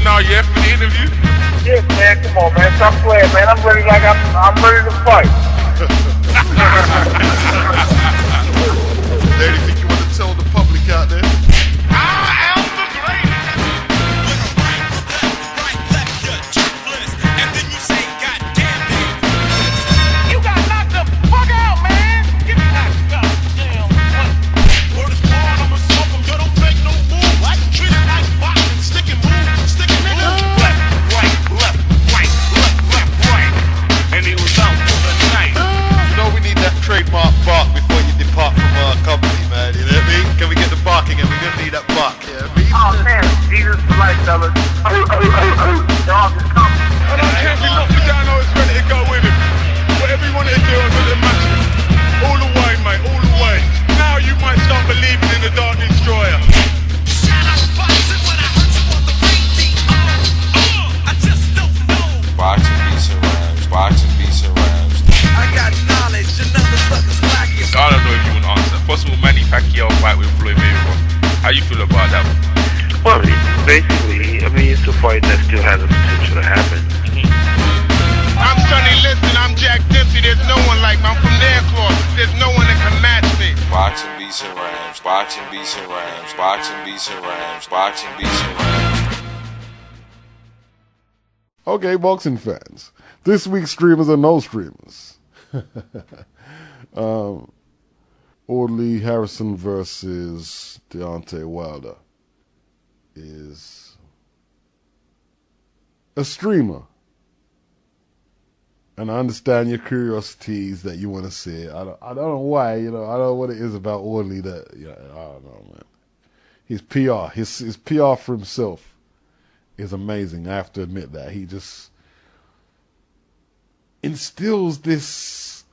now, yeah, for the interview? Yeah, man, come on, man. Stop playing, man. I'm ready I'm ready to fight. Anything you want to tell the public out there? I am the greatest. Right, left, you're toothless. And then you say, God damn it. You got knocked the fuck out, man. Get knocked out, damn. Word is born, I'ma smoke 'em. Yo, don't make no move. Like, treat it like boxing. Stick and move. Stick and nigga. Left, right, left, right, left, left, right. And he was out for the night. You know we need that trademark bark before you depart from our company, man. You know what I mean? Can we get the barking? And we're gonna need that bark. You know what I mean? Oh, man. Jesus for life, fellas. Dog is coming. I don't care if he knocked me down or is ready to go with him. Whatever you wanted to do, I was going to match him. All the way, mate, all the way. Now you might start believing in the Dark Destroyer. Shout out boxing when I hurt you on the radio. I just don't know. Boxing beats and rhymes, boxing beats and rhymes. I got knowledge, another sucker's lacking. I don't know if you want to answer. Possible Manny Pacquiao fight with Floyd Mayweather. How you feel about that? Well, basically, I mean, it's a fight that still has the potential to happen. I'm Sonny Liston, I'm Jack Dempsey. There's no one like me. I'm from their claw. There's no one that can match me. Boxing beats and rhymes, boxing beats and rhymes, boxing beats and rhymes, boxing beats and rhymes. Okay, boxing fans. This week's streamers are no streamers. Audley Harrison versus Deontay Wilder is a streamer. And I understand your curiosities that you want to see it. I don't know why, you know, I don't know what it is about Audley that, yeah, I don't know, man. His PR, his PR for himself is amazing. I have to admit that. He just instills this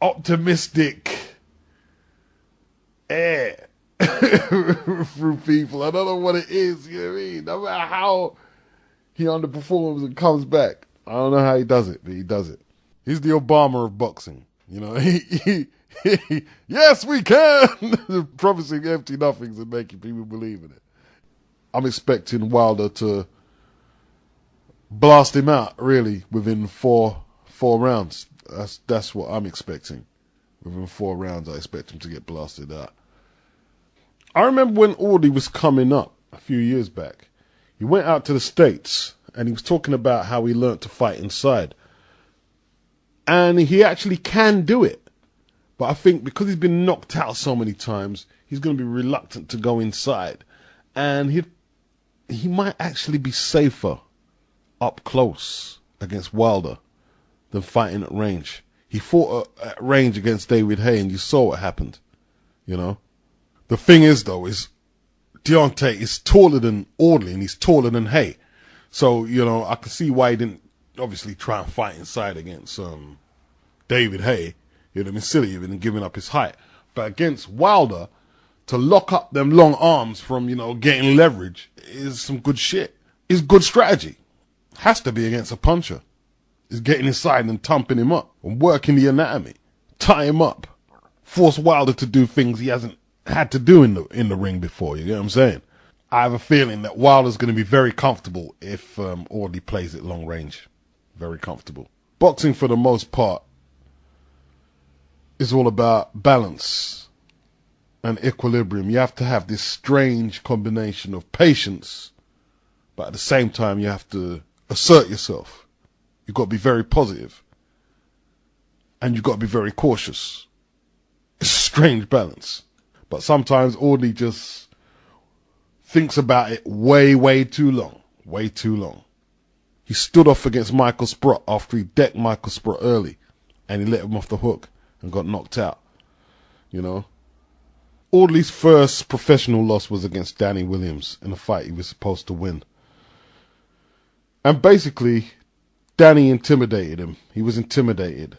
optimistic air through people. I don't know what it is, you know what I mean? No matter how he underperforms and comes back. I don't know how he does it, but he does it. He's the Obama of boxing. You know, yes, we can! Promising empty nothings and making people believe in it. I'm expecting Wilder to blast him out, really, within four rounds. That's what I'm expecting. Within 4 rounds, I expect him to get blasted out. I remember when Audley was coming up a few years back. He went out to the States and he was talking about how he learnt to fight inside. And he actually can do it. But I think because he's been knocked out so many times, he's going to be reluctant to go inside. And he might actually be safer up close against Wilder than fighting at range. He fought at range against David Haye, and you saw what happened, you know. The thing is, though, is Deontay is taller than Audley, and he's taller than Haye. So, you know, I can see why he didn't obviously try and fight inside against David Haye. It'd have been silly even giving up his height. But against Wilder, to lock up them long arms from, you know, getting leverage is some good shit. It's good strategy. Has to be against a puncher. Is getting inside and thumping him up and working the anatomy, tie him up, force Wilder to do things he hasn't had to do in the ring before. You get what I'm saying? I have a feeling that Wilder's going to be very comfortable if Audley plays it long range. Very comfortable. Boxing, for the most part, is all about balance and equilibrium. You have to have this strange combination of patience, but at the same time, you have to assert yourself. You've got to be very positive. And you've got to be very cautious. It's a strange balance. But sometimes Audley just thinks about it way, way too long. Way too long. He stood off against Michael Sprott after he decked Michael Sprott early. And he let him off the hook and got knocked out. You know? Audley's first professional loss was against Danny Williams in a fight he was supposed to win. And basically, Danny intimidated him. He was intimidated.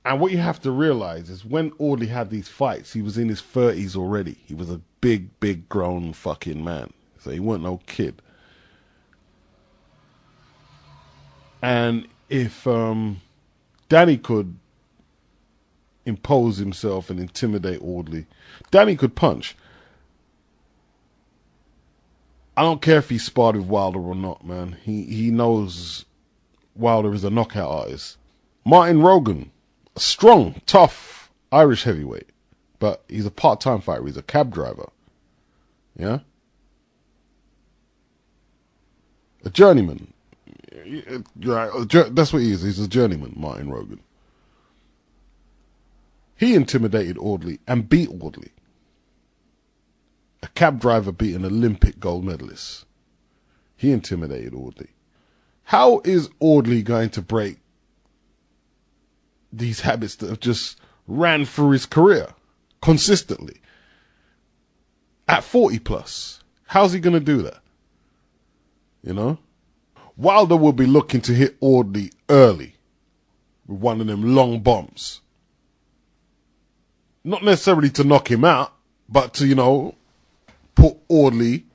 And what you have to realize is when Audley had these fights, he was in his 30s already. He was a big, big grown fucking man. So he wasn't no kid. And if Danny could impose himself and intimidate Audley, Danny could punch. I don't care if he sparred with Wilder or not, man. He knows Wilder is a knockout artist. Martin Rogan, a strong, tough Irish heavyweight, but he's a part-time fighter. He's a cab driver. Yeah? A journeyman. That's what he is. He's a journeyman, Martin Rogan. He intimidated Audley and beat Audley. A cab driver beat an Olympic gold medalist. He intimidated Audley. How is Audley going to break these habits that have just ran through his career consistently? At 40 plus. How's he going to do that? You know? Wilder will be looking to hit Audley early with one of them long bombs. Not necessarily to knock him out, but to, you know, put Audley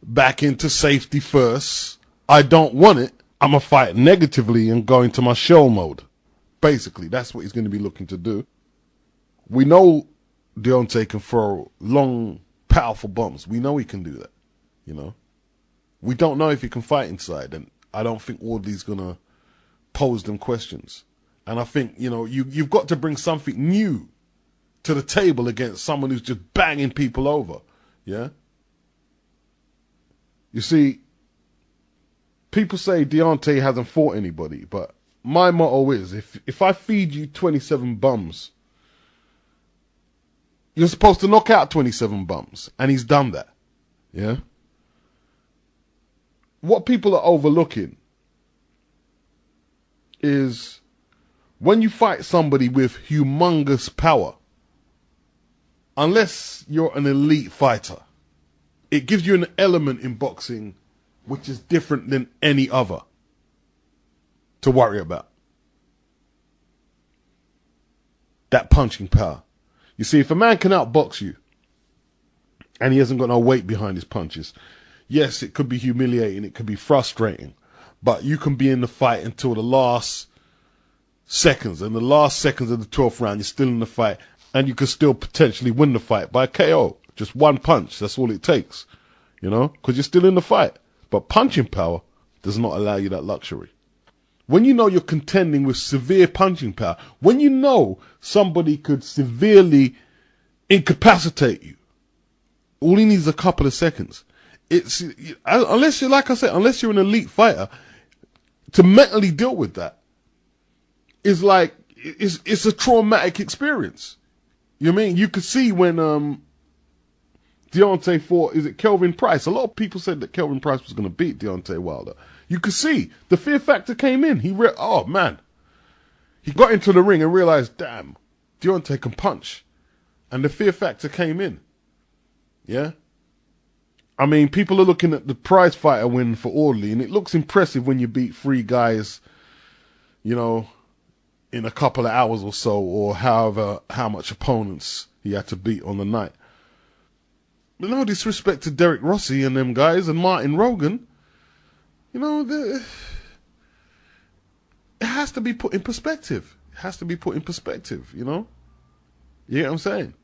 back into safety first. I don't want it. I'm going to fight negatively and go into my shell mode. Basically, that's what he's going to be looking to do. We know Deontay can throw long, powerful bombs. We know he can do that, you know. We don't know if he can fight inside, and I don't think Audley's going to pose them questions. And I think, you know, you've got to bring something new to the table against someone who's just banging people over, yeah? You see, people say Deontay hasn't fought anybody, but my motto is, if I feed you 27 bums, you're supposed to knock out 27 bums, and he's done that, yeah? What people are overlooking is when you fight somebody with humongous power, unless you're an elite fighter, it gives you an element in boxing which is different than any other to worry about. That punching power. You see, if a man can outbox you and he hasn't got no weight behind his punches, yes, it could be humiliating, it could be frustrating, but you can be in the fight until the last seconds, and the last seconds of the 12th round, you're still in the fight, and you could still potentially win the fight by KO. Just one punch, that's all it takes, you know, because you're still in the fight. But punching power does not allow you that luxury. When you know you're contending with severe punching power, when you know somebody could severely incapacitate you, all he needs is a couple of seconds. It's, unless you're, like I said, unless you're an elite fighter, to mentally deal with that is like, it's a traumatic experience. You know what I mean? You could see when Deontay fought, is it Kelvin Price? A lot of people said that Kelvin Price was going to beat Deontay Wilder. You could see the fear factor came in. Oh man, he got into the ring and realized, damn, Deontay can punch, and the fear factor came in. Yeah. I mean, people are looking at the prize fighter win for Audley, and it looks impressive when you beat 3 guys, you know, in a couple of hours or so, or how much opponents he had to beat on the night. But no disrespect to Derek Rossi and them guys and Martin Rogan, you know, it has to be put in perspective. It has to be put in perspective, you know? You get what I'm saying?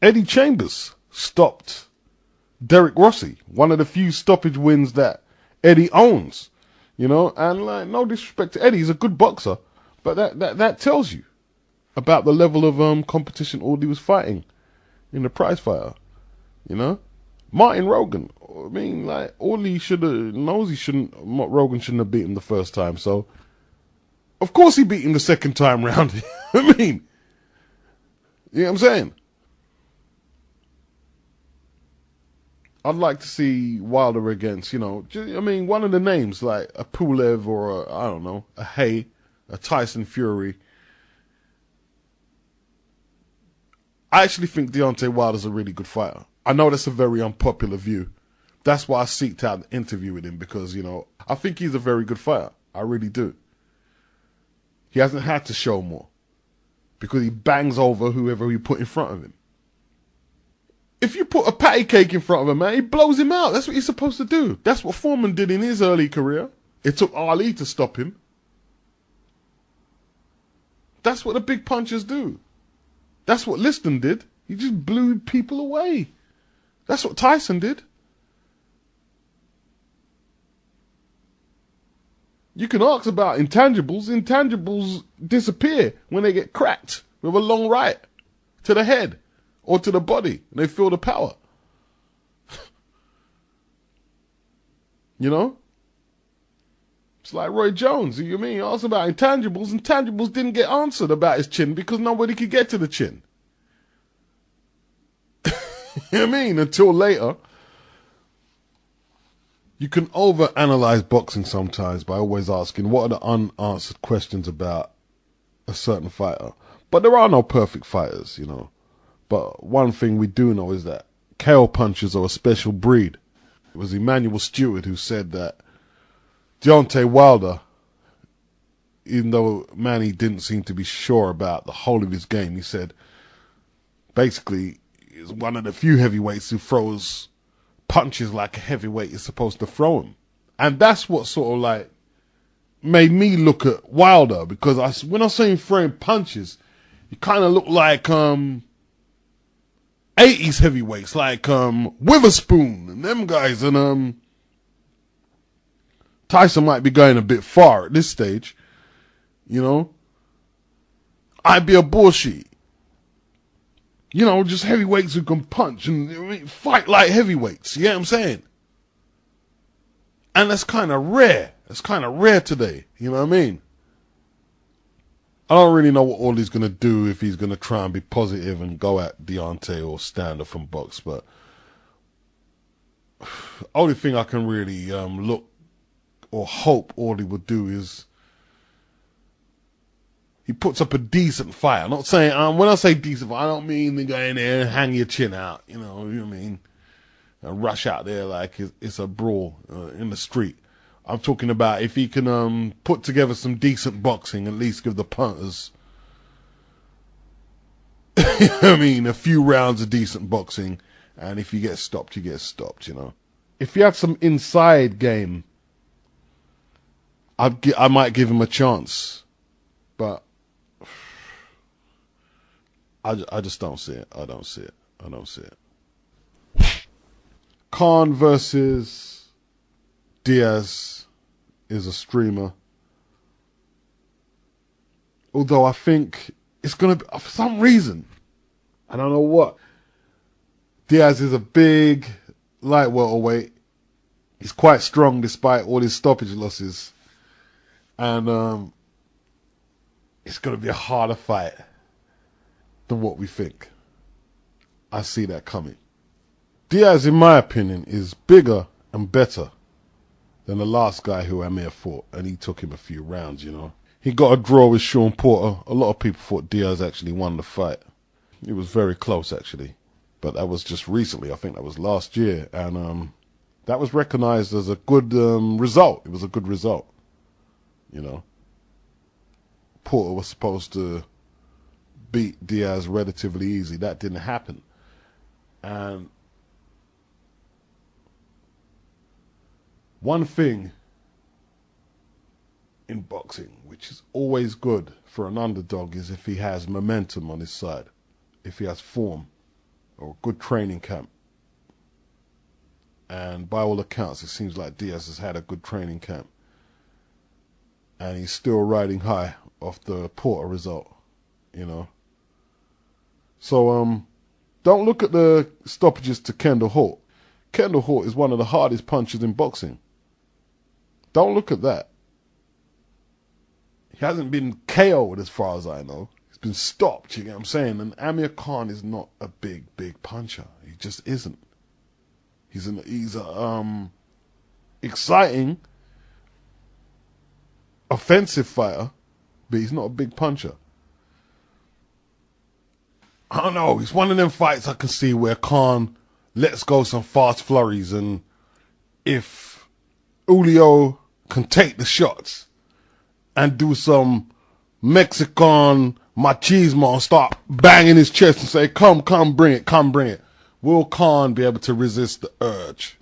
Eddie Chambers stopped Derek Rossi, one of the few stoppage wins that Eddie owns, you know, and like, no disrespect to Eddie, he's a good boxer, but that tells you about the level of competition Audley was fighting in the prize fighter, you know. Martin Rogan, I mean, like, Audley Rogan shouldn't have beat him the first time, so of course he beat him the second time round. I mean, you know what I'm saying? I'd like to see Wilder against, you know, I mean, one of the names, like a Pulev or I don't know, a Hay, a Tyson Fury. I actually think Deontay Wilder's a really good fighter. I know that's a very unpopular view. That's why I seeked out the interview with him, because, you know, I think he's a very good fighter. I really do. He hasn't had to show more because he bangs over whoever he put in front of him. If you put a patty cake in front of him, man, he blows him out. That's what you're supposed to do. That's what Foreman did in his early career. It took Ali to stop him. That's what the big punchers do. That's what Liston did. He just blew people away. That's what Tyson did. You can ask about intangibles. Intangibles disappear when they get cracked with a long right to the head or to the body, and they feel the power. You know? It's like Roy Jones. You mean? He asked about intangibles. Intangibles didn't get answered about his chin because nobody could get to the chin. You know what I mean? Until later. You can overanalyze boxing sometimes by always asking what are the unanswered questions about a certain fighter. But there are no perfect fighters, you know. But one thing we do know is that KO punchers are a special breed. It was Emmanuel Stewart who said that Deontay Wilder, even though Manny didn't seem to be sure about the whole of his game, he said basically is one of the few heavyweights who throws punches like a heavyweight is supposed to throw him. And that's what sort of like made me look at Wilder, because when I saw him throwing punches, he kind of looked like 80s heavyweights, like Witherspoon and them guys. And Tyson might be going a bit far at this stage, you know. I'd be a bullshit. You know, just heavyweights who can punch and fight like heavyweights. You get what I'm saying? And that's kind of rare. It's kind of rare today. You know what I mean? I don't really know what Audley's going to do, if he's going to try and be positive and go at Deontay or stand up from box. But only thing I can really look or hope Audley would do is he puts up a decent fight. I'm not saying, when I say decent fight, I don't mean to go in there and hang your chin out, you know what I mean? And rush out there like it's a brawl in the street. I'm talking about if he can put together some decent boxing, at least give the punters, I mean, a few rounds of decent boxing, and if you get stopped, you get stopped, you know? If he had some inside game, I might give him a chance, but I just don't see it. I don't see it. Khan versus Diaz is a streamer. Although I think it's going to be, for some reason, I don't know what. Diaz is a big light welterweight. He's quite strong despite all his stoppage losses. And it's going to be a harder fight than what we think. I see that coming. Diaz, in my opinion, is bigger and better than the last guy who Amir fought, and he took him a few rounds, you know. He got a draw with Sean Porter. A lot of people thought Diaz actually won the fight. It was very close, actually. But that was just recently. I think that was last year. And that was recognized as a good result. It was a good result, you know. Porter was supposed to beat Diaz relatively easy. That didn't happen. And one thing in boxing, which is always good for an underdog, is if he has momentum on his side, if he has form or a good training camp. And by all accounts, it seems like Diaz has had a good training camp. And he's still riding high off the Porter result, you know. So, don't look at the stoppages to Kendall Holt. Kendall Holt is one of the hardest punchers in boxing. Don't look at that. He hasn't been KO'd as far as I know. He's been stopped, you get what I'm saying? And Amir Khan is not a big puncher. He just isn't. He's a exciting, offensive fighter, but he's not a big puncher. I don't know. It's one of them fights I can see where Khan lets go some fast flurries, and if Julio can take the shots and do some Mexican machismo and start banging his chest and say, come, bring it. Will Khan be able to resist the urge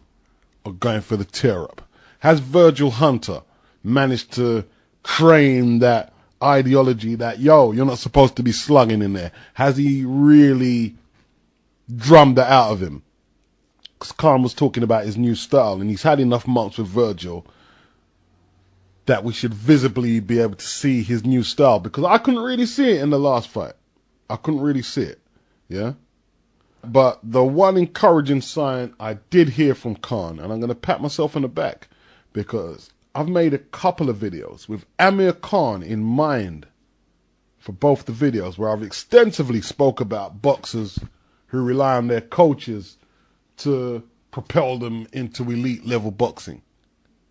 of going for the tear-up? Has Virgil Hunter managed to train that ideology that, yo, you're not supposed to be slugging in there? Has he really drummed that out of him? Because Khan was talking about his new style, and he's had enough months with Virgil that we should visibly be able to see his new style, because I couldn't really see it in the last fight. I couldn't really see it, yeah? But the one encouraging sign I did hear from Khan, and I'm going to pat myself on the back, because I've made a couple of videos with Amir Khan in mind for both the videos, where I've extensively spoke about boxers who rely on their coaches to propel them into elite level boxing.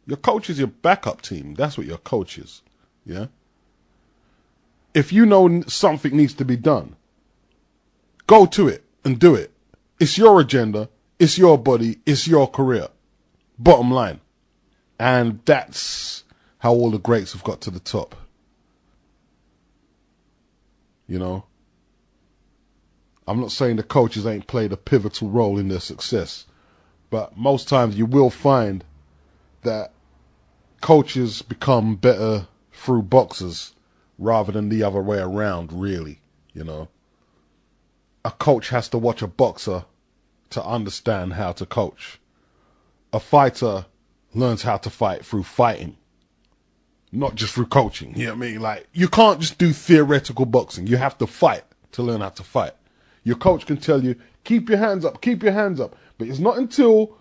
Your coach is your backup team. That's what your coach is, yeah? If you know something needs to be done, go to it and do it. It's your agenda. It's your body. It's your career. Bottom line. And that's how all the greats have got to the top. You know? I'm not saying the coaches ain't played a pivotal role in their success, but most times you will find that coaches become better through boxers rather than the other way around, really, you know. A coach has to watch a boxer to understand how to coach. A fighter learns how to fight through fighting, not just through coaching, you know what I mean? Like, you can't just do theoretical boxing. You have to fight to learn how to fight. Your coach can tell you, keep your hands up, keep your hands up. But it's not until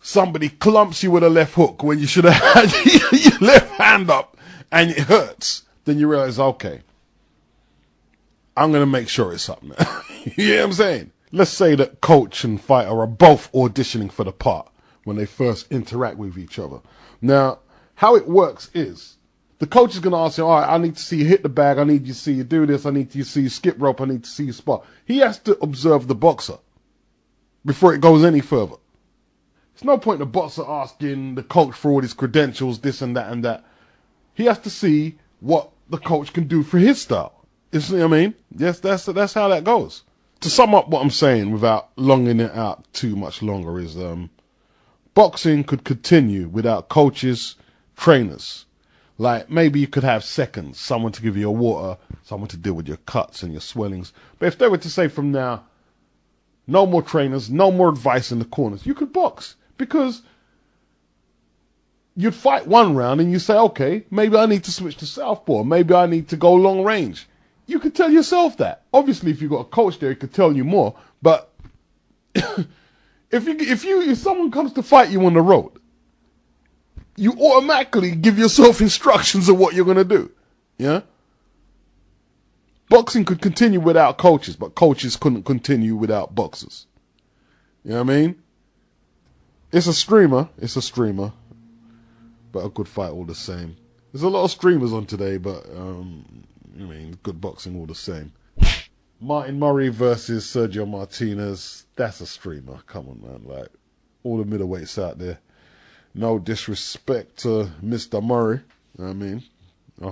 somebody clumps you with a left hook when you should have had your left hand up and it hurts, then you realize, okay, I'm going to make sure it's up now. You know what I'm saying? Let's say that coach and fighter are both auditioning for the part when they first interact with each other. Now, how it works is, the coach is going to ask you, all right, I need to see you hit the bag, I need you to see you do this, I need to see you skip rope, I need to see you spar. He has to observe the boxer before it goes any further. There's no point in the boxer asking the coach for all his credentials, this and that and that. He has to see what the coach can do for his style. You see what I mean? Yes, that's how that goes. To sum up what I'm saying without longing it out too much longer is, boxing could continue without coaches, trainers. Like, maybe you could have seconds, someone to give you your water, someone to deal with your cuts and your swellings. But if they were to say from now, no more trainers, no more advice in the corners, you could box. Because you'd fight one round and you say, okay, maybe I need to switch to southpaw. Maybe I need to go long range. You could tell yourself that. Obviously, if you've got a coach there, he could tell you more. But if someone comes to fight you on the road, you automatically give yourself instructions of what you're going to do. Yeah? Boxing could continue without coaches, but coaches couldn't continue without boxers. You know what I mean? It's a streamer, but a good fight all the same. There's a lot of streamers on today, but, I mean, good boxing all the same. Martin Murray versus Sergio Martinez, that's a streamer. Come on, man. Like, all the middleweights out there. No disrespect to Mr. Murray, you know what I mean,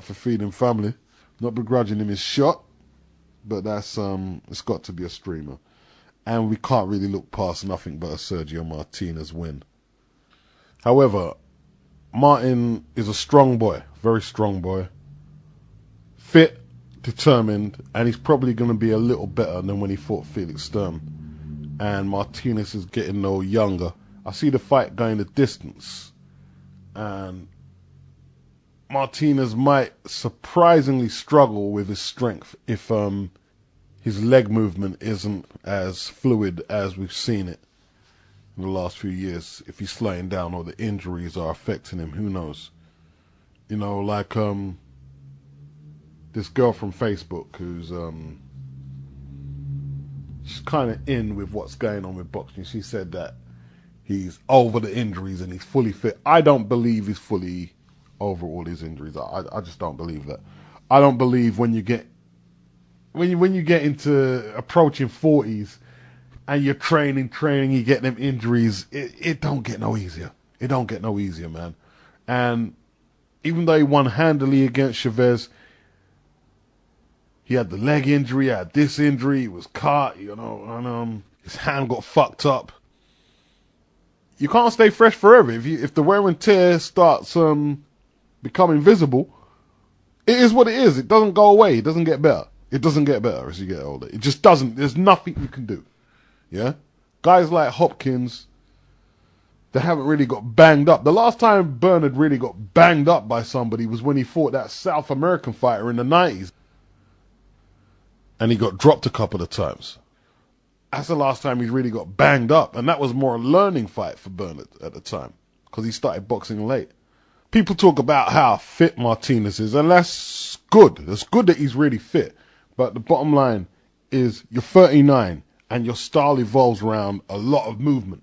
for feeding family. Not begrudging him his shot, but that's it's got to be a streamer. And we can't really look past nothing but a Sergio Martinez win. However, Martin is a strong boy, very strong boy. Fit, determined, and he's probably going to be a little better than when he fought Felix Sturm. And Martinez is getting no younger. I see the fight going the distance, and Martinez might surprisingly struggle with his strength if his leg movement isn't as fluid as we've seen it in the last few years. If he's slowing down or the injuries are affecting him, who knows? You know, like this girl from Facebook who's she's kind of in with what's going on with boxing. She said that he's over the injuries and he's fully fit. I don't believe he's fully over all his injuries. I just don't believe that. I don't believe when you get into approaching 40s and you're training, you get them injuries, it don't get no easier. It don't get no easier, man. And even though he won handily against Chavez, he had the leg injury, he had this injury, he was cut, you know, and his hand got fucked up. You can't stay fresh forever. If the wear and tear starts becoming visible, it is what it is. It doesn't go away. It doesn't get better. It doesn't get better as you get older. It just doesn't. There's nothing you can do. Yeah? Guys like Hopkins, They haven't really got banged up. The last time Bernard really got banged up by somebody was when he fought that South American fighter in the 90s. And he got dropped a couple of times. That's the last time he really got banged up. And that was more a learning fight for Bernard at the time, because he started boxing late. People talk about how fit Martinez is, and that's good. It's good that he's really fit. But the bottom line is you're 39 and your style evolves around a lot of movement.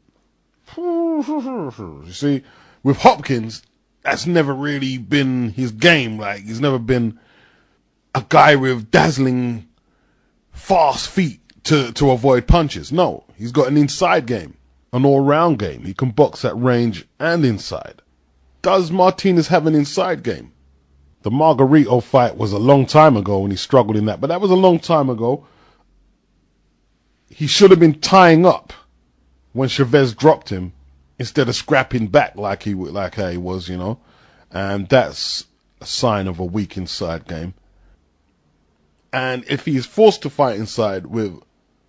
You see, with Hopkins, that's never really been his game. Like, he's never been a guy with dazzling fast feet to avoid punches. No, he's got an inside game, an all-round game. He can box at range and inside. Does Martinez have an inside game? The Margarito fight was a long time ago when he struggled in that, but that was a long time ago. He should have been tying up when Chavez dropped him instead of scrapping back like he was, you know. And that's a sign of a weak inside game. And if he's forced to fight inside with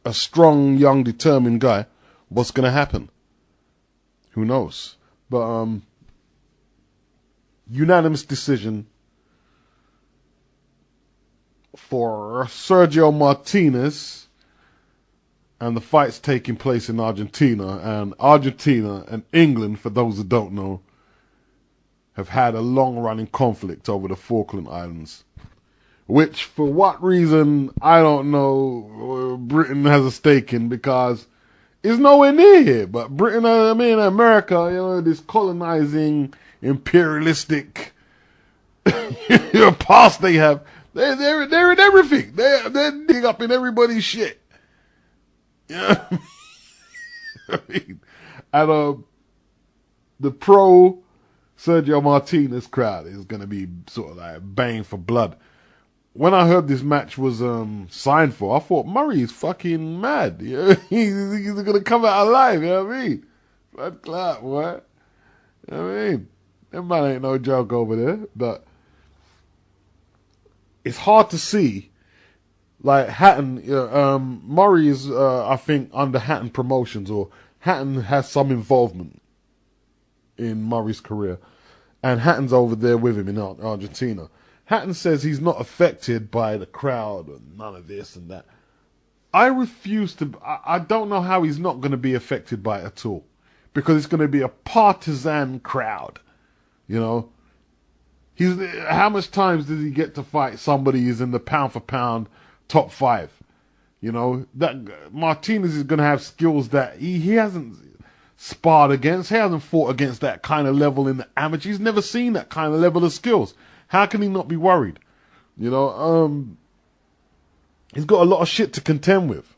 a strong, young, determined guy, what's going to happen? Who knows? But unanimous decision for Sergio Martinez. And the fight's taking place in Argentina. And Argentina and England, for those who don't know, have had a long-running conflict over the Falkland Islands. Which, for what reason, I don't know, Britain has a stake in, because it's nowhere near here. But Britain, America, you know, this colonizing, imperialistic past they have, they're in everything. They're dig up in everybody's shit. Yeah, I mean, and the pro Sergio Martinez crowd is going to be sort of like baying for blood. When I heard this match was signed for, I thought Murray is fucking mad. You know? He's going to come out alive. You know what I mean? Blood clot, what? You know what I mean? That man ain't no joke over there. But it's hard to see. Like Hatton, Murray is, I think, under Hatton Promotions, or Hatton has some involvement in Murray's career. And Hatton's over there with him in Argentina. Hatton says he's not affected by the crowd or none of this and that. I refuse to, I don't know how he's not going to be affected by it at all. Because it's going to be a partisan crowd, you know. How much times does he get to fight somebody who's in the pound for pound top 5? You know, that Martinez is going to have skills that he hasn't sparred against. He hasn't fought against that kind of level in the amateur. He's never seen that kind of level of skills. How can he not be worried? You know, he's got a lot of shit to contend with.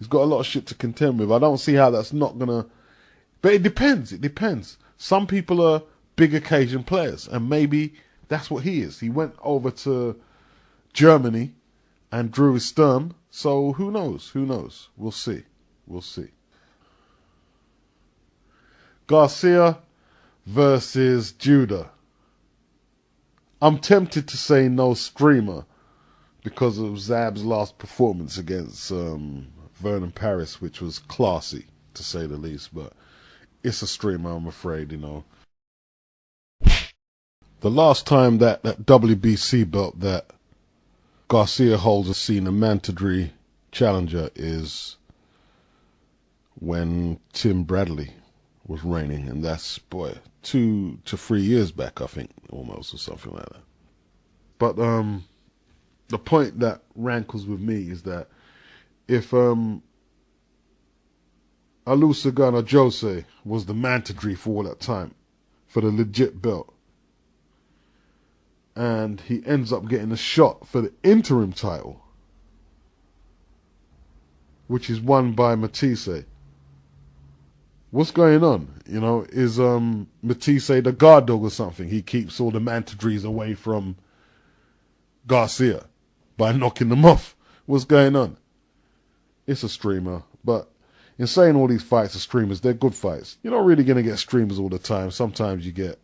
I don't see how that's not going to... But it depends. Some people are big occasion players, and maybe that's what he is. He went over to Germany and drew his Sturm, so who knows? We'll see. Garcia versus Judah. I'm tempted to say no streamer because of Zab's last performance against Vernon Paris, which was classy, to say the least, but it's a streamer, I'm afraid, you know. The last time that WBC belt that Garcia holds has seen a mandatory challenger is when Tim Bradley was reigning, and that's, 2 to 3 years back, I think, almost, or something like that. But the point that rankles with me is that if Alusagana Jose was the mandatory for all that time, for the legit belt, and he ends up getting a shot for the interim title, which is won by Matisse. What's going on? You know, is Matisse the guard dog or something? He keeps all the mandatories away from Garcia by knocking them off. What's going on? It's a streamer, but in saying all these fights are streamers, they're good fights. You're not really going to get streamers all the time. Sometimes you get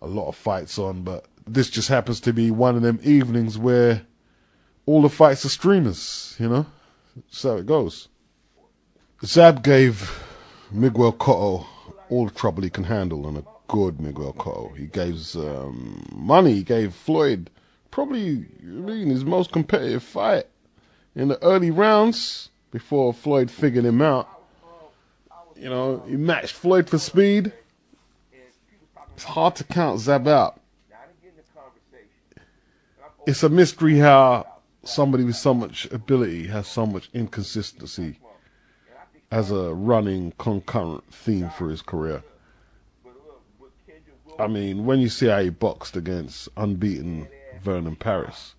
a lot of fights on, but this just happens to be one of them evenings where all the fights are streamers, you know? That's how it goes. Zab gave Miguel Cotto all the trouble he can handle, and a good Miguel Cotto. He gave money. He gave Floyd probably his most competitive fight in the early rounds before Floyd figured him out. You know, he matched Floyd for speed. It's hard to count Zab out. It's a mystery how somebody with so much ability has so much inconsistency as a running concurrent theme for his career. I mean, when you see how he boxed against unbeaten Vernon Paris,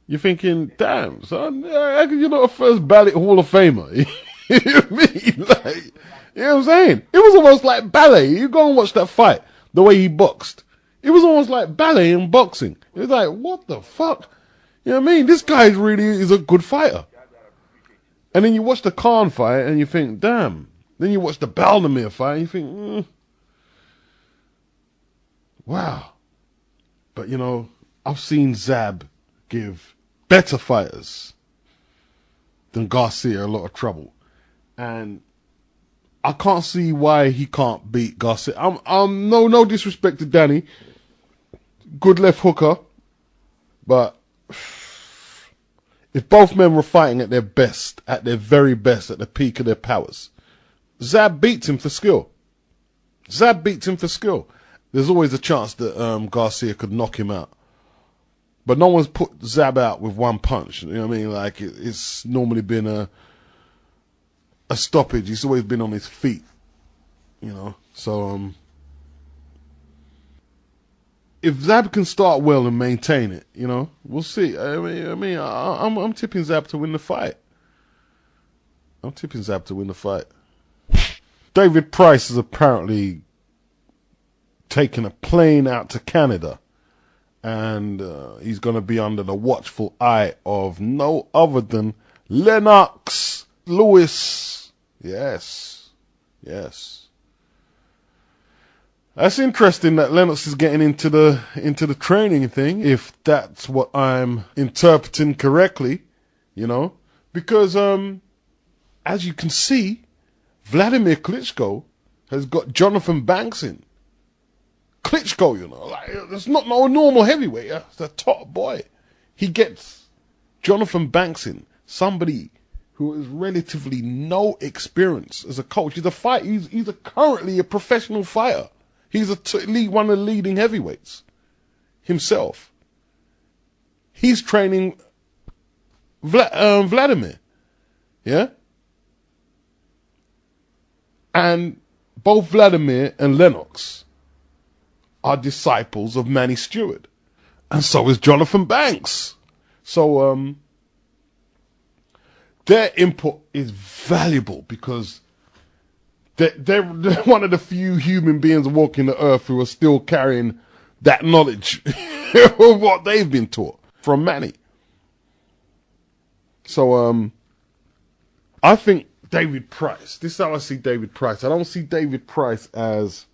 you're thinking, damn, son, how could you not a first ballot Hall of Famer? You know what I mean? Like, you know what I'm saying? It was almost like ballet. You go and watch that fight, the way he boxed. It was almost like ballet in boxing. It was like, what the fuck? You know what I mean? This guy really is a good fighter. And then you watch the Khan fight and you think, damn. Then you watch the Baldomir fight and you think, wow. But, you know, I've seen Zab give better fighters than Garcia a lot of trouble. And I can't see why he can't beat Garcia. I'm no disrespect to Danny. Good left hooker. But if both men were fighting at their best, at their very best, at the peak of their powers, Zab beats him for skill. Zab beats him for skill. There's always a chance that Garcia could knock him out. But no one's put Zab out with one punch. You know what I mean? Like, it's normally been a stoppage. He's always been on his feet. You know? So, if Zab can start well and maintain it, you know, we'll see. I'm tipping Zab to win the fight. I'm tipping Zab to win the fight. David Price has apparently taken a plane out to Canada, and he's going to be under the watchful eye of no other than Lennox Lewis. Yes. That's interesting that Lennox is getting into the training thing, if that's what I'm interpreting correctly, you know, because as you can see, Vladimir Klitschko has got Jonathan Banks in. Klitschko, you know, like, it's not no normal heavyweight. It's a top boy. He gets Jonathan Banks in, somebody who has relatively no experience as a coach. He's currently a professional fighter. He's one of the leading heavyweights himself. He's training Vladimir, yeah? And both Vladimir and Lennox are disciples of Manny Stewart. And so is Jonathan Banks. So their input is valuable because they're one of the few human beings walking the earth who are still carrying that knowledge of what they've been taught from Manny. So I think David Price, this is how I see David Price. I don't see David Price as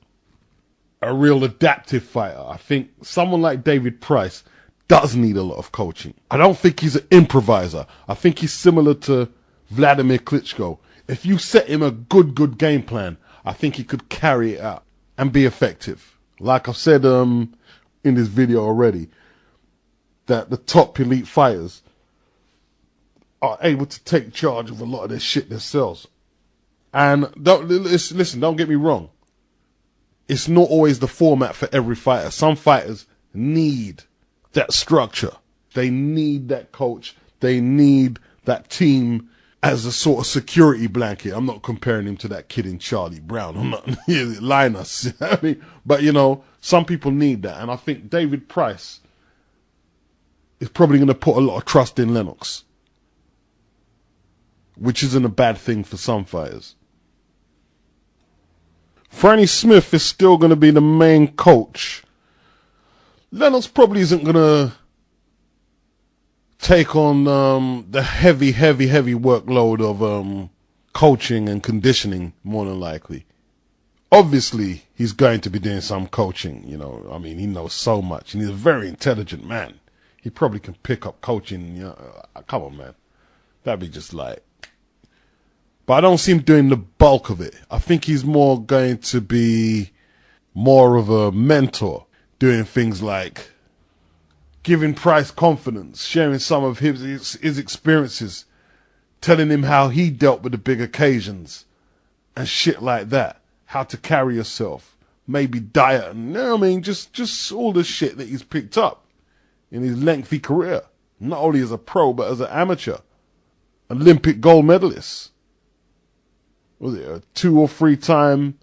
a real adaptive fighter. I think someone like David Price does need a lot of coaching. I don't think he's an improviser. I think he's similar to Vladimir Klitschko. If you set him a good game plan, I think he could carry it out and be effective. Like I've said in this video already, that the top elite fighters are able to take charge of a lot of their shit themselves. And don't get me wrong. It's not always the format for every fighter. Some fighters need that structure. They need that coach. They need that team as a sort of security blanket. I'm not comparing him to that kid in Charlie Brown. I'm not Linus. I mean, but you know, some people need that. And I think David Price is probably going to put a lot of trust in Lennox, which isn't a bad thing for some fighters. Franny Smith is still going to be the main coach. Lennox probably isn't going to take on the heavy workload of coaching and conditioning, more than likely. Obviously, he's going to be doing some coaching, you know. I mean, he knows so much, and he's a very intelligent man. He probably can pick up coaching, you know. Come on, man. That'd be just like But I don't see him doing the bulk of it. I think he's more going to be more of a mentor, doing things like giving Price confidence, sharing some of his experiences, telling him how he dealt with the big occasions and shit like that, how to carry yourself, maybe diet, and you know what I mean, just all the shit that he's picked up in his lengthy career, not only as a pro but as an amateur, Olympic gold medalist. Was it a 2 or 3 time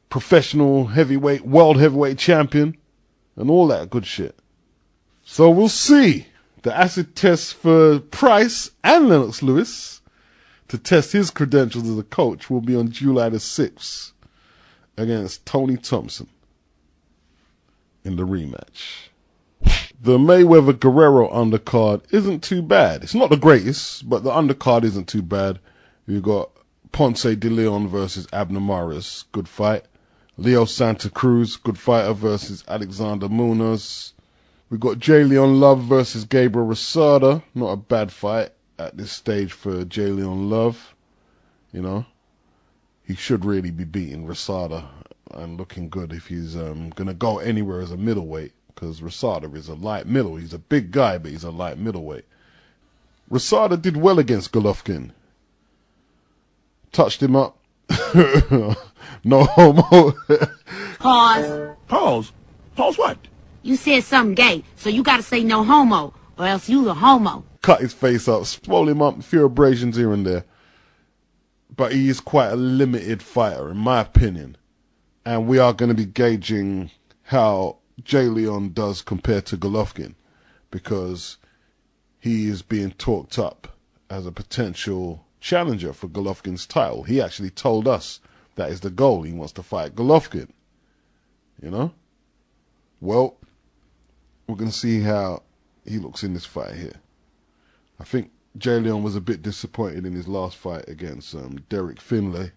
professional heavyweight, world heavyweight champion, and all that good shit. So we'll see. The acid test for Price and Lennox Lewis to test his credentials as a coach will be on July the 6th against Tony Thompson in the rematch. The Mayweather-Guerrero undercard isn't too bad. It's not the greatest, but the undercard isn't too bad. You've got Ponce de Leon versus Abner Mares, good fight. Leo Santa Cruz, good fighter, versus Alexander Munoz. We've got J. Leon Love versus Gabriel Rosada. Not a bad fight at this stage for J. Leon Love. You know, he should really be beating Rosada and looking good if he's going to go anywhere as a middleweight, because Rosada is a light middle. He's a big guy, but he's a light middleweight. Rosada did well against Golovkin. Touched him up. No homo. Pause. Pause? Pause what? You said something gay, so you gotta say no homo, or else you a homo. Cut his face up, swole him up, a few abrasions here and there. But he is quite a limited fighter, in my opinion. And we are going to be gauging how J. Leon does compared to Golovkin, because he is being talked up as a potential challenger for Golovkin's title. He actually told us that is the goal. He wants to fight Golovkin. You know? Well, we're going to see how he looks in this fight here. I think J. Leon was a bit disappointed in his last fight against Derek Finlay,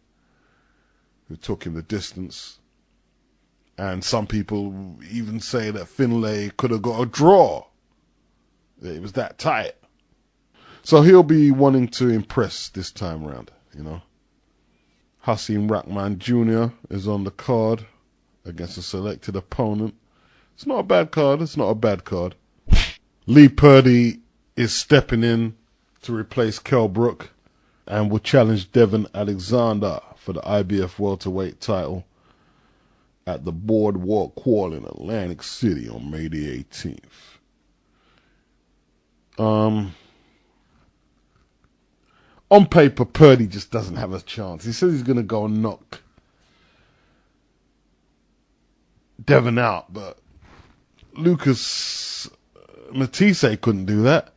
who took him the distance. And some people even say that Finlay could have got a draw. It was that tight. So he'll be wanting to impress this time round, you know. Hasim Rahman Jr. is on the card against a selected opponent. It's not a bad card. It's not a bad card. Lee Purdy is stepping in to replace Kell Brook and will challenge Devin Alexander for the IBF welterweight title at the Boardwalk Hall in Atlantic City on May the 18th. On paper, Purdy just doesn't have a chance. He says he's going to go and knock Devin out, but Lucas Matisse couldn't do that.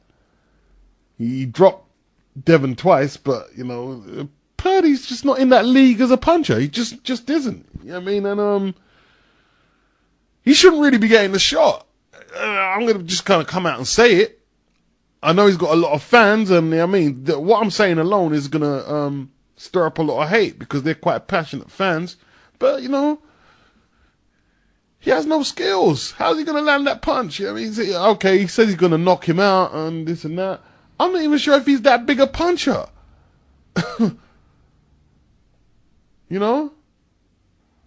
He dropped Devin twice, but, you know, Purdy's just not in that league as a puncher. He just isn't. You know what I mean? And he shouldn't really be getting the shot. I'm going to just kind of come out and say it. I know he's got a lot of fans, and I mean, what I'm saying alone is going to stir up a lot of hate, because they're quite passionate fans. But, you know, he has no skills. How's he going to land that punch? You know what I mean? Okay, he says he's going to knock him out and this and that. I'm not even sure if he's that big a puncher. You know?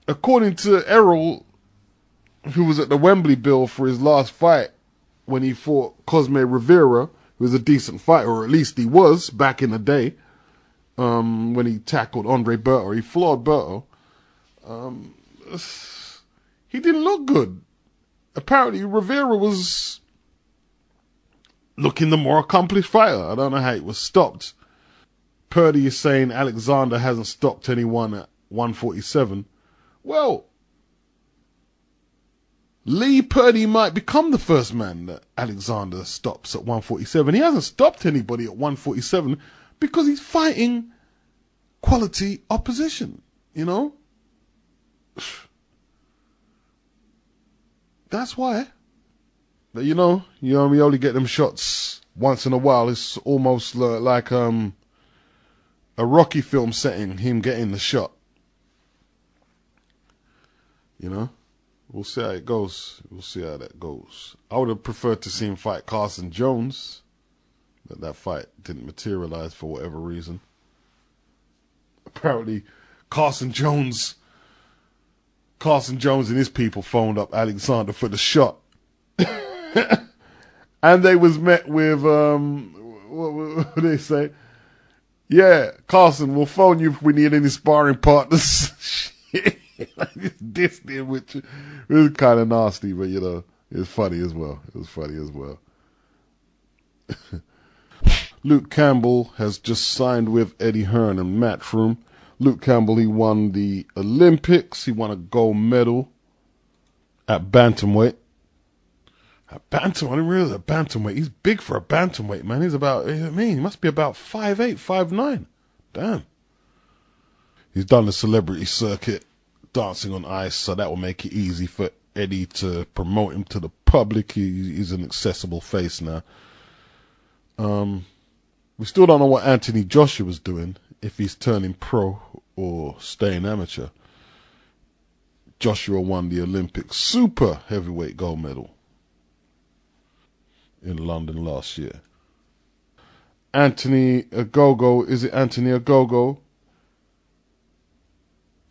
According to Errol, who was at the Wembley Bill for his last fight when he fought Cosme Rivera, who was a decent fighter, or at least he was back in the day, when he tackled Andre Berto. He floored Berto. He didn't look good. Apparently, Rivera was looking the more accomplished fighter. I don't know how it was stopped. Purdy is saying Alexander hasn't stopped anyone at 147. Well, Lee Purdy might become the first man that Alexander stops at 147. He hasn't stopped anybody at 147 because he's fighting quality opposition, you know? That's why. But you know, we only get them shots once in a while. It's almost like a Rocky film setting, him getting the shot. You know? We'll see how it goes. We'll see how that goes. I would have preferred to see him fight Carson Jones, but that fight didn't materialize for whatever reason. apparently Carson Jones and his people phoned up Alexander for the shot. And they was met with, what do they say? Yeah, Carson, we'll phone you if we need any sparring partners. Shit. Like this did, which it was kind of nasty, but it was funny as well. Luke Campbell has just signed with Eddie Hearn and Matchroom. Luke Campbell, he won the Olympics. He won a gold medal at bantamweight. I didn't realize a bantamweight. He's big for a bantamweight, man. He must be about 5'8", 5'9". Damn. He's done the celebrity circuit, dancing on ice, so that will make it easy for Eddie to promote him to the public. He's an accessible face now. We still don't know what Anthony Joshua's doing, if he's turning pro or staying amateur. Joshua won the Olympic super heavyweight gold medal in London last year. Anthony Ogogo, is it Anthony Ogogo?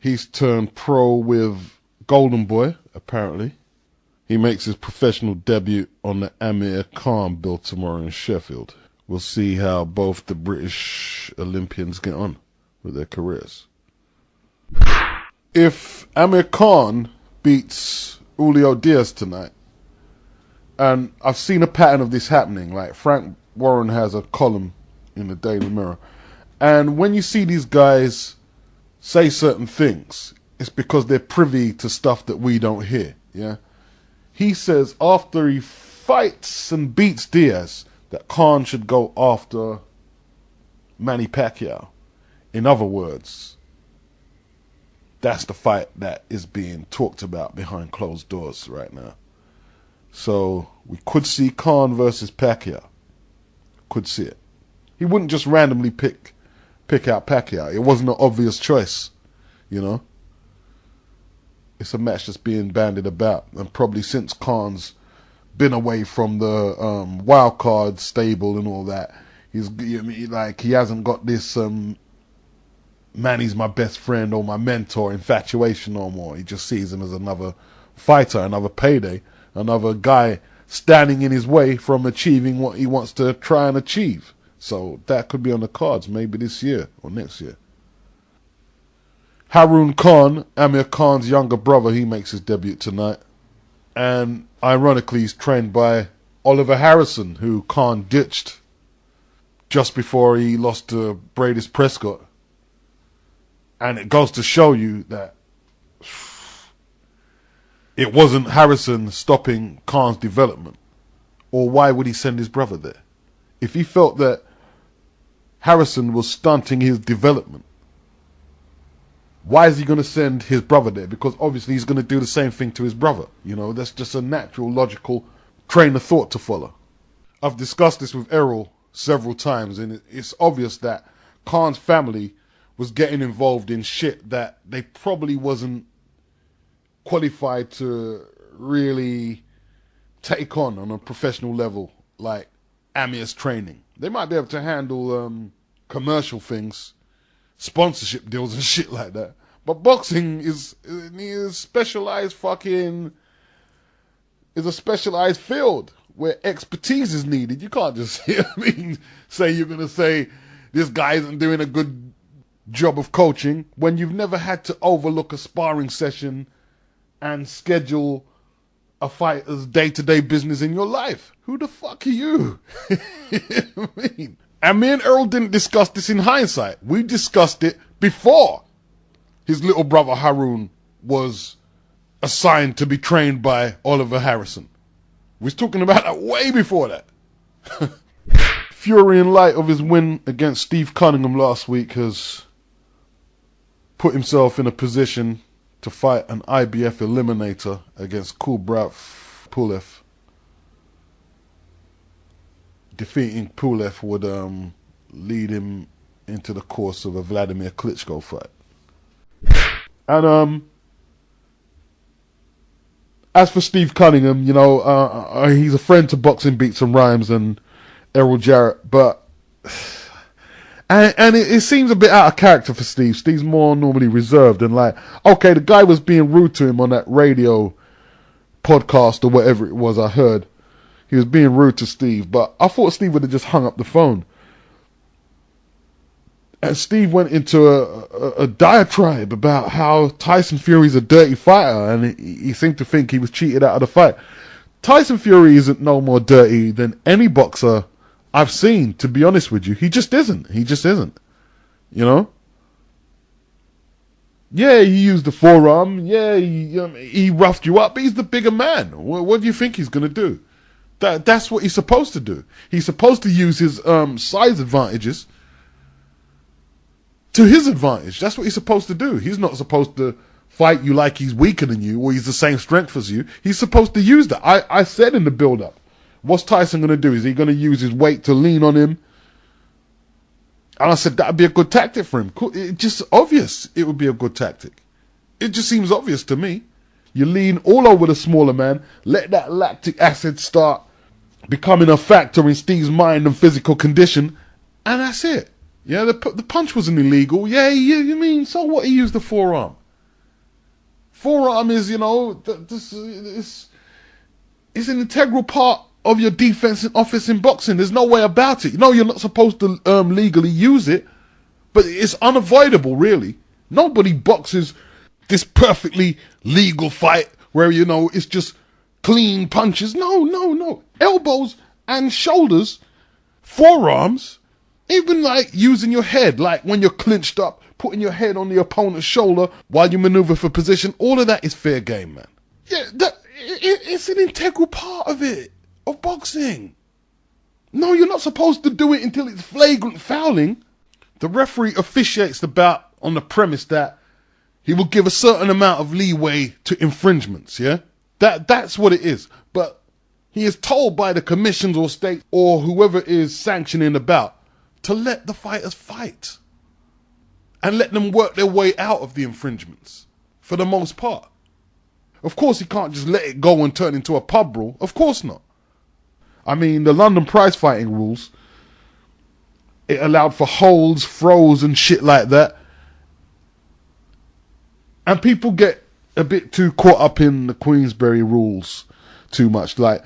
He's turned pro with Golden Boy, apparently. He makes his professional debut on the Amir Khan bill tomorrow in Sheffield. We'll see how both the British Olympians get on with their careers. If Amir Khan beats Julio Diaz tonight, and I've seen a pattern of this happening, like Frank Warren has a column in the Daily Mirror, and when you see these guys say certain things, it's because they're privy to stuff that we don't hear, yeah? He says after he fights and beats Diaz, that Khan should go after Manny Pacquiao. In other words, that's the fight that is being talked about behind closed doors right now. So we could see Khan versus Pacquiao. Could see it. He wouldn't just randomly pick out Pacquiao. It wasn't an obvious choice, It's a match that's being bandied about, and probably since Khan's been away from the wild card stable and all that, he hasn't got this Manny's my best friend or my mentor infatuation no more. He just sees him as another fighter, another payday, another guy standing in his way from achieving what he wants to try and achieve. So that could be on the cards maybe this year or next year. Harun Khan, Amir Khan's younger brother, he makes his debut tonight. And ironically, he's trained by Oliver Harrison, who Khan ditched just before he lost to Bradis Prescott. And it goes to show you that it wasn't Harrison stopping Khan's development. Or why would he send his brother there? If he felt that Harrison was stunting his development, why is he going to send his brother there? Because obviously he's going to do the same thing to his brother. That's just a natural, logical train of thought to follow. I've discussed this with Errol several times, and it's obvious that Khan's family was getting involved in shit that they probably wasn't qualified to really take on a professional level, like Amir's training. They might be able to handle commercial things, sponsorship deals and shit like that. But boxing is a specialized field where expertise is needed. You can't just say you're going to say this guy isn't doing a good job of coaching when you've never had to overlook a sparring session and schedule a fighter's day-to-day business in your life. Who the fuck are you? And me and Earl didn't discuss this in hindsight. We discussed it before his little brother Harun was assigned to be trained by Oliver Harrison. We was talking about that way before that. Fury, in light of his win against Steve Cunningham last week, has put himself in a position to fight an IBF eliminator against Kubrat Pulev. Defeating Pulev would lead him into the course of a Vladimir Klitschko fight. And as for Steve Cunningham, he's a friend to Boxing Beats and Rhymes and Errol Jarrett, but And it seems a bit out of character for Steve. Steve's more normally reserved and like, okay, the guy was being rude to him on that radio podcast or whatever it was I heard. He was being rude to Steve, but I thought Steve would have just hung up the phone. And Steve went into a diatribe about how Tyson Fury's a dirty fighter, and he seemed to think he was cheated out of the fight. Tyson Fury isn't no more dirty than any boxer I've seen, to be honest with you. He just isn't. He just isn't. You know? Yeah, he used the forearm. Yeah, he roughed you up, but he's the bigger man. What do you think he's going to do? That's what he's supposed to do. He's supposed to use his size advantages to his advantage. That's what he's supposed to do. He's not supposed to fight you like he's weaker than you or he's the same strength as you. He's supposed to use that. I said in the build-up, what's Tyson going to do? Is he going to use his weight to lean on him? And I said that'd be a good tactic for him. It's just obvious it would be a good tactic. It just seems obvious to me. You lean all over the smaller man, let that lactic acid start becoming a factor in Steve's mind and physical condition, and that's it. Yeah, the punch wasn't illegal. Yeah, you mean, so what? He used the forearm. Forearm is, it's an integral part of your defense and offense in boxing. There's no way about it. You're not supposed to legally use it, but it's unavoidable, really. Nobody boxes this perfectly legal fight where, it's just clean punches. No. Elbows and shoulders, forearms, even like using your head, like when you're clinched up, putting your head on the opponent's shoulder while you maneuver for position, all of that is fair game, man. Yeah, it's an integral part of it, of boxing. No, you're not supposed to do it until it's flagrant fouling. The referee officiates the bout on the premise that he will give a certain amount of leeway to infringements, yeah? That's what it is. But he is told by the commissions or state or whoever is sanctioning the bout to let the fighters fight and let them work their way out of the infringements for the most part. Of course, he can't just let it go and turn into a pub brawl. Of course not. I mean, the London prize fighting rules, it allowed for holds, throws and shit like that. And people get a bit too caught up in the Queensberry rules too much. Like,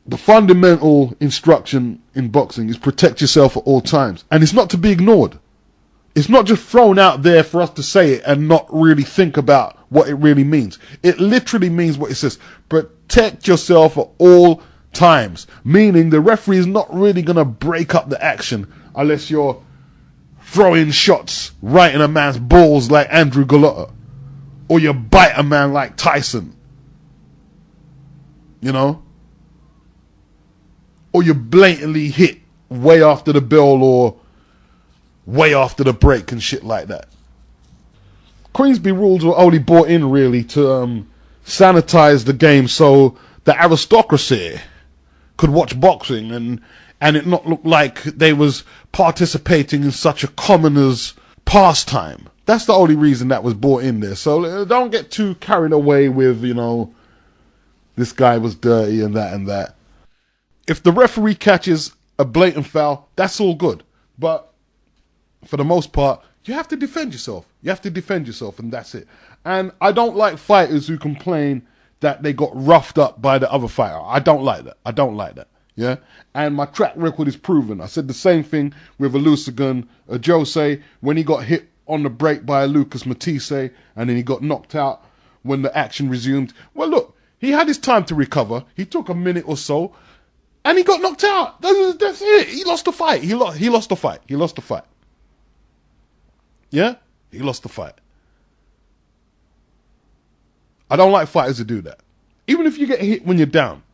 the fundamental instruction in boxing is protect yourself at all times. And it's not to be ignored. It's not just thrown out there for us to say it and not really think about what it really means. It literally means what it says. Protect yourself at all times. Meaning the referee is not really going to break up the action unless you're throwing shots right in a man's balls like Andrew Gallotta. Or you bite a man like Tyson. Or you blatantly hit way after the bell or way after the break and shit like that. Queensberry rules were only brought in really to sanitize the game so the aristocracy could watch boxing and it not look like they was participating in such a commoner's pastime. That's the only reason that was brought in there. So don't get too carried away with, this guy was dirty and that. If the referee catches a blatant foul, that's all good. But for the most part, you have to defend yourself. You have to defend yourself, and that's it. And I don't like fighters who complain that they got roughed up by the other fighter. I don't like that. Yeah? And my track record is proven. I said the same thing with a Lusagan, a Jose, when he got hit on the break by a Lucas Matisse, and then he got knocked out when the action resumed. Well, look, he had his time to recover. He took a minute or so, and he got knocked out. That's it. He lost the fight. He lost the fight. Yeah? He lost the fight. I don't like fighters who do that. Even if you get hit when you're down.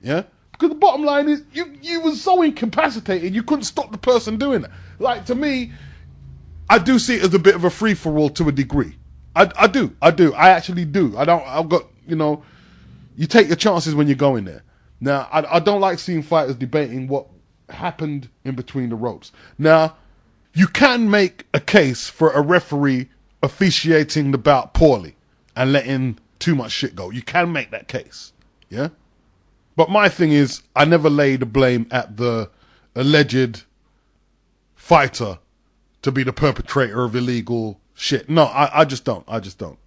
Yeah? Because the bottom line is, you was so incapacitated, you couldn't stop the person doing that. Like, to me, I do see it as a bit of a free-for-all to a degree. I do. I actually do. I've got, you take your chances when you go in there. Now, I don't like seeing fighters debating what happened in between the ropes. Now, you can make a case for a referee officiating the bout poorly and letting too much shit go. You can make that case. Yeah? But my thing is, I never lay the blame at the alleged fighter to be the perpetrator of illegal shit. No, I just don't. I just don't.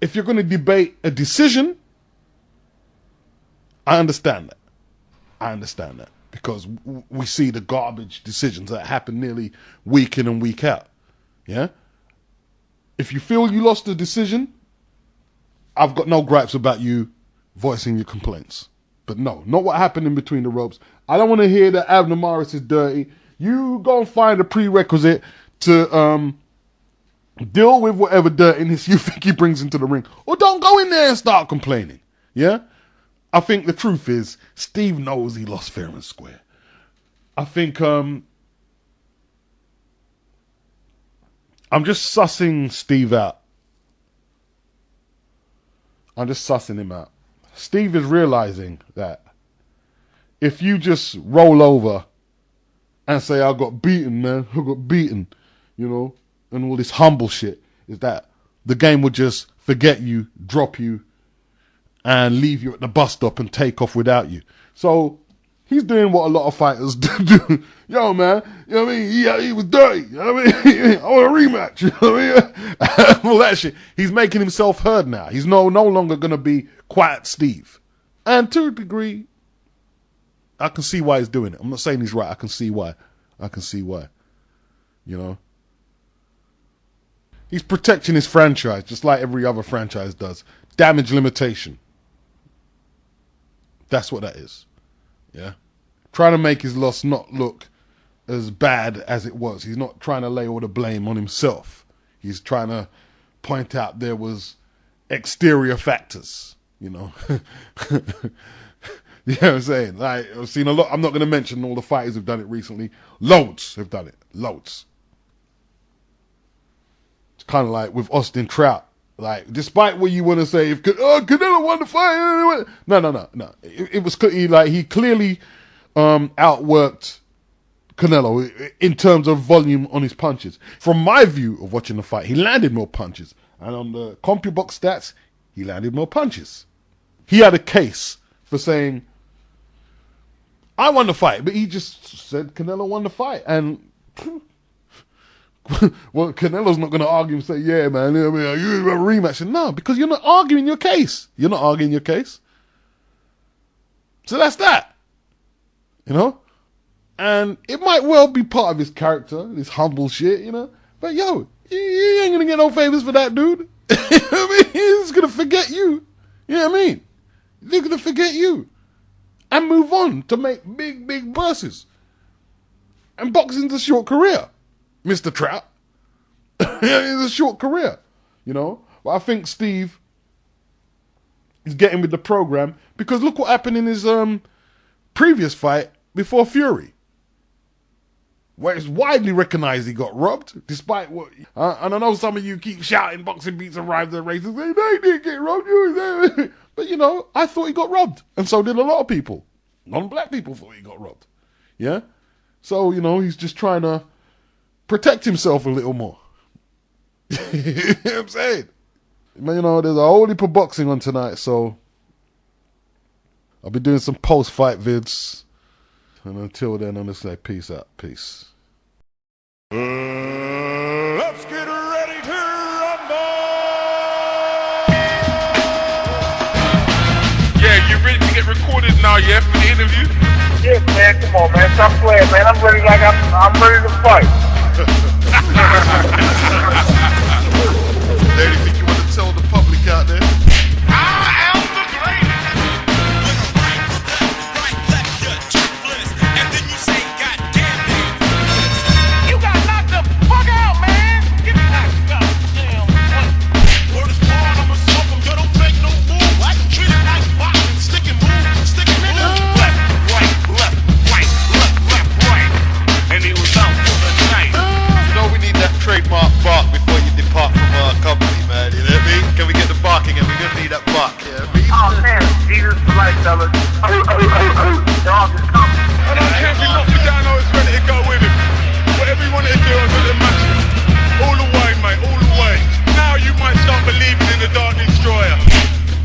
If you're going to debate a decision, I understand that. Because we see the garbage decisions that happen nearly week in and week out. Yeah? If you feel you lost the decision, I've got no gripes about you voicing your complaints. But no, not what happened in between the ropes. I don't want to hear that Abner Morris is dirty. You go and find a prerequisite to deal with whatever dirtiness you think he brings into the ring. Or don't go in there and start complaining. Yeah? I think the truth is, Steve knows he lost fair and square. I think I'm just sussing Steve out. I'm just sussing him out. Steve is realizing that if you just roll over and say, I got beaten, man, I got beaten, you know, and all this humble shit, is that the game would just forget you, drop you, and leave you at the bus stop and take off without you. So he's doing what a lot of fighters do. Yo, man, you know what I mean? Yeah, he was dirty. You know what I mean? I want a rematch. You know what I mean? All that shit. He's making himself heard now. He's no longer going to be quiet Steve. And to a degree, I can see why he's doing it. I'm not saying he's right. I can see why. You know? He's protecting his franchise, just like every other franchise does. Damage limitation. That's what that is. Yeah? Trying to make his loss not look as bad as it was. He's not trying to lay all the blame on himself. He's trying to point out there was exterior factors, you know. You know what I'm saying? Like, I've seen a lot. I'm not going to mention all the fighters who've done it recently. Loads have done it. Loads. It's kind of like with Austin Trout. Like, despite what you want to say, if Canelo won the fight, no. It was he clearly outworked Canelo in terms of volume on his punches. From my view of watching the fight, he landed more punches, and on the CompuBox stats, he landed more punches. He had a case for saying, "I won the fight," but he just said Canelo won the fight, and. Well, Canelo's not going to argue and say, yeah, man, you have a rematch. No, because you're not arguing your case. So that's that. You know? And it might well be part of his character, this humble shit, you know? But yo, you ain't going to get no favors for that, dude. You know what I mean? He's going to forget you. You know what I mean? They're going to forget you. And move on to make big verses. And boxing's a short career. Mr. Trout. It's a short career, you know. But I think Steve is getting with the program because look what happened in his previous fight before Fury, where it's widely recognized he got robbed, despite what. And I know some of you keep shouting, "Boxing beats and rhymes and races." They didn't get robbed, but you know, I thought he got robbed, and so did a lot of people. Non-black people thought he got robbed. Yeah, so you know, he's just trying to protect himself a little more. You know what I'm saying? But, you know, there's a whole heap of boxing on tonight, so I'll be doing some post-fight vids. And until then, I'm going to say peace out. Peace. Let's get ready to rumble! Yeah, you ready to get recorded now, yeah, for the interview? Yes, man, come on, man. Stop playing, man. I'm ready I'm ready to fight. Anything you want to tell the public out there? I am the greatest. Right, left, you're toothless. And then you say, God damn it. You got knocked the fuck out, man. Get knocked out, damn. Word is born, I'ma smoke 'em. You don't make no move. I treat it like boxing. Stick and move. Stick and nigga. Left, right. And he was out for the night. You know we need that trademark bark before you depart from our company, man. You know what I mean? Can we get the barking and we're going to need that bark, yeah? Oh, man. Jesus for life, fellas. Dog is coming. I don't care if he knocked me down, I was ready to go with him. Whatever he wanted to do, I was going to match him. All the way, mate, all the way. Now you might start believing in the Dark Destroyer.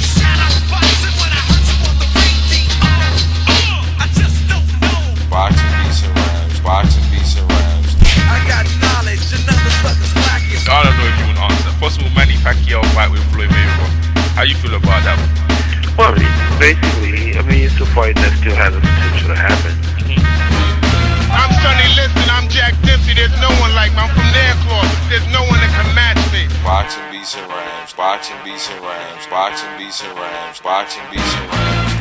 Shout out boxing when I heard you on the radio. I just don't know. Basically, I mean, it's a fight that still has the potential to happen. I'm Sonny Liston, I'm Jack Dempsey, there's no one like me. I'm from their cloth, there's no one that can match me. Boxing beats and rhymes, boxing beats and rhymes, boxing beats and rhymes, boxing beats and rhymes.